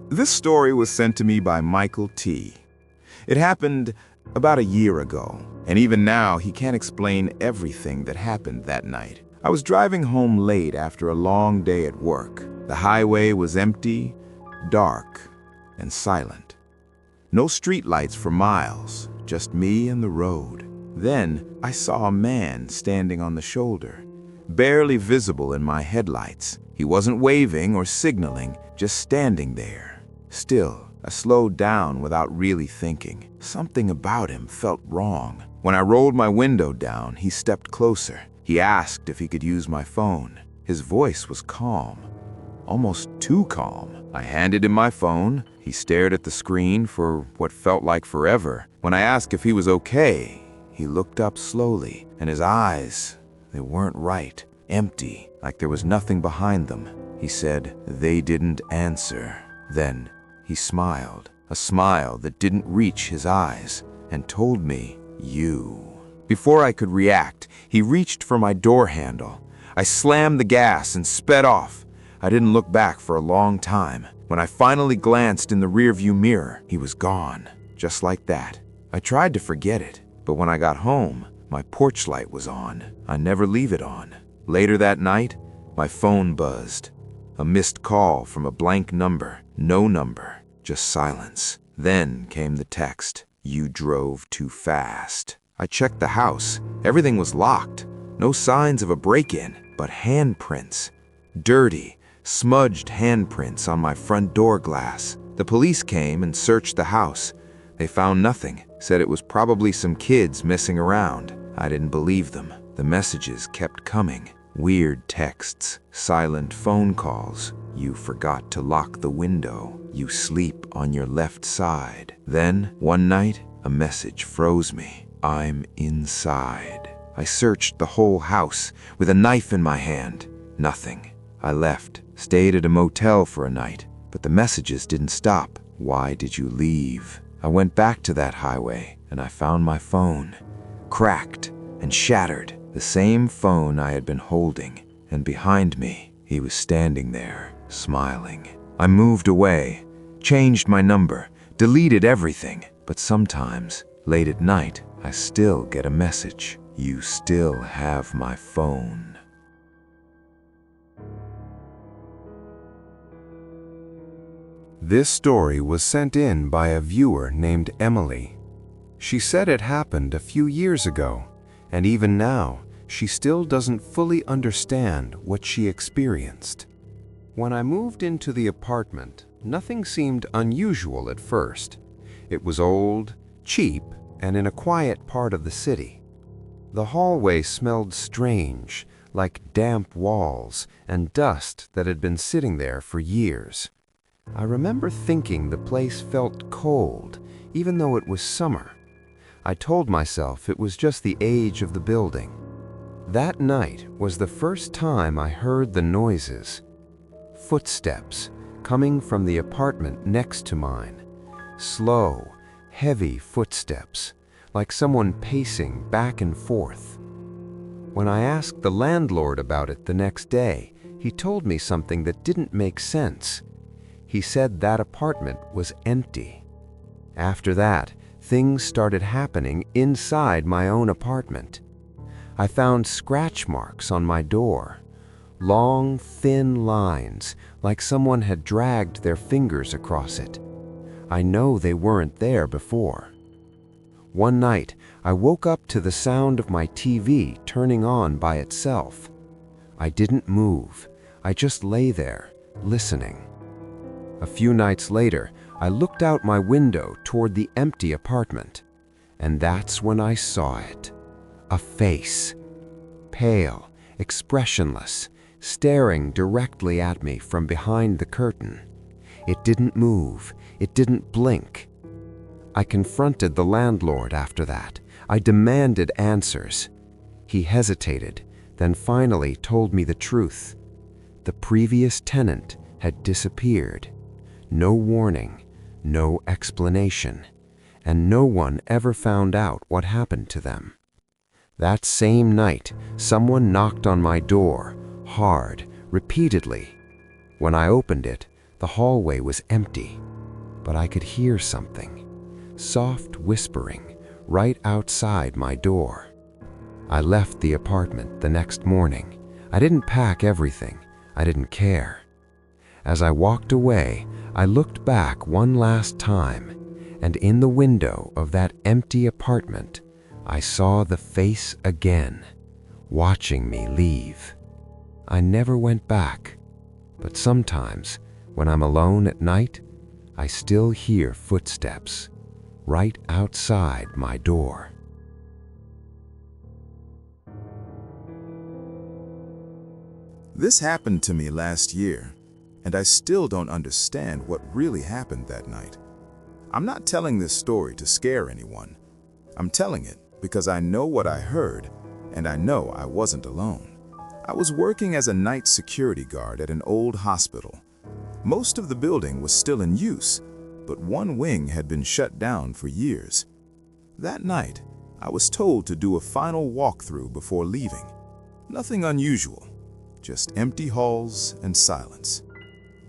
This story was sent to me by Michael T. It happened about a year ago, and even now he can't explain everything that happened that night. I was driving home late after a long day at work. The highway was empty, dark, and silent. No streetlights for miles, just me and the road. Then I saw a man standing on the shoulder, barely visible in my headlights. He wasn't waving or signaling, just standing there. Still, I slowed down without really thinking. Something about him felt wrong. When I rolled my window down, he stepped closer. He asked if he could use my phone. His voice was calm, almost too calm. I handed him my phone. He stared at the screen for what felt like forever. When I asked if he was okay, he looked up slowly, and his eyes, they weren't right, empty, like there was nothing behind them. He said, "They didn't answer." Then he smiled, a smile that didn't reach his eyes, and told me, "You." Before I could react, he reached for my door handle. I slammed the gas and sped off. I didn't look back for a long time. When I finally glanced in the rearview mirror, he was gone, just like that. I tried to forget it, but when I got home, my porch light was on. I never leave it on. Later that night, my phone buzzed. A missed call from a blank number. No number, just silence. Then came the text, "You drove too fast." I checked the house. Everything was locked. No signs of a break-in, but handprints. Dirty, smudged handprints on my front door glass. The police came and searched the house. They found nothing, said it was probably some kids messing around. I didn't believe them. The messages kept coming. Weird texts, silent phone calls. "You forgot to lock the window. You sleep on your left side." Then, one night, a message froze me. "I'm inside." I searched the whole house with a knife in my hand. Nothing. I left, stayed at a motel for a night, but the messages didn't stop. "Why did you leave?" I went back to that highway, and I found my phone, cracked and shattered, the same phone I had been holding, and behind me, he was standing there, smiling. I moved away, changed my number, deleted everything, but sometimes, late at night, I still get a message. "You still have my phone." This story was sent in by a viewer named Emily. She said it happened a few years ago, and even now, she still doesn't fully understand what she experienced. "When I moved into the apartment, nothing seemed unusual at first. It was old, cheap, and in a quiet part of the city. The hallway smelled strange, like damp walls and dust that had been sitting there for years. I remember thinking the place felt cold, even though it was summer. I told myself it was just the age of the building. That night was the first time I heard the noises. Footsteps coming from the apartment next to mine. Slow, heavy footsteps, like someone pacing back and forth. When I asked the landlord about it the next day, he told me something that didn't make sense. He said that apartment was empty. After that, things started happening inside my own apartment. I found scratch marks on my door. Long, thin lines, like someone had dragged their fingers across it. I know they weren't there before. One night, I woke up to the sound of my TV turning on by itself. I didn't move. I just lay there, listening. A few nights later, I looked out my window toward the empty apartment, and that's when I saw it. A face. Pale, expressionless, staring directly at me from behind the curtain. It didn't move. It didn't blink. I confronted the landlord after that. I demanded answers. He hesitated, then finally told me the truth. The previous tenant had disappeared. No warning, no explanation, and no one ever found out what happened to them. That same night, someone knocked on my door, hard, repeatedly. When I opened it, The hallway was empty, but I could hear something, soft whispering, right outside my door. I left the apartment the next morning. I didn't pack everything. I didn't care. As I walked away, I looked back one last time, and in the window of that empty apartment, I saw the face again, watching me leave. I never went back, but sometimes, when I'm alone at night, I still hear footsteps right outside my door. This happened to me last year, and I still don't understand what really happened that night. I'm not telling this story to scare anyone. I'm telling it because I know what I heard, and I know I wasn't alone. I was working as a night security guard at an old hospital. Most of the building was still in use, but one wing had been shut down for years. That night, I was told to do a final walkthrough before leaving. Nothing unusual, just empty halls and silence.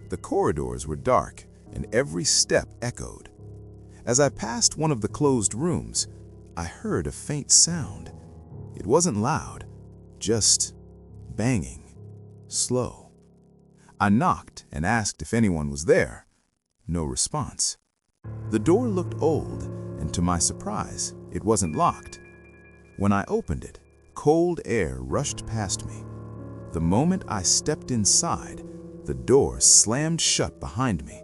The corridors were dark, and every step echoed. As I passed one of the closed rooms, I heard a faint sound. It wasn't loud, just banging, slow. I knocked and asked if anyone was there. No response. The door looked old, and to my surprise, it wasn't locked. When I opened it, cold air rushed past me. The moment I stepped inside, the door slammed shut behind me.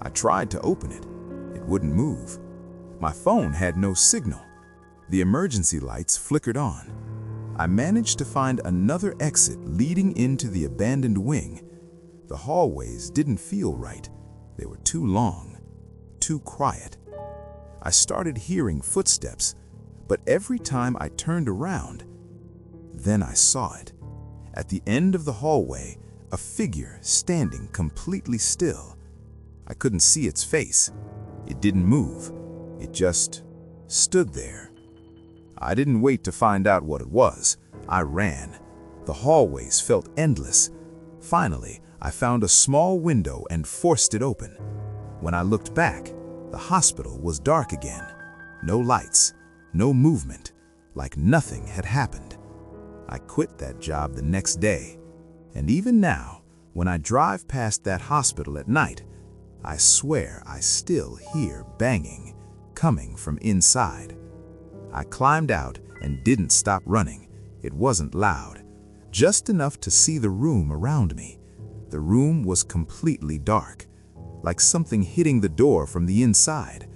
I tried to open it. It wouldn't move. My phone had no signal. The emergency lights flickered on. I managed to find another exit leading into the abandoned wing. The hallways didn't feel right. They were too long, too quiet. I started hearing footsteps, but every time I turned around, then I saw it. At the end of the hallway, a figure standing completely still. I couldn't see its face. It didn't move. It just stood there. I didn't wait to find out what it was. I ran. The hallways felt endless. Finally, I found a small window and forced it open. When I looked back, the hospital was dark again. No lights, no movement, like nothing had happened. I quit that job the next day, and even now, when I drive past that hospital at night, I swear I still hear banging coming from inside. I climbed out and didn't stop running. It wasn't loud, just enough to see the room around me. The room was completely dark, like something hitting the door from the inside.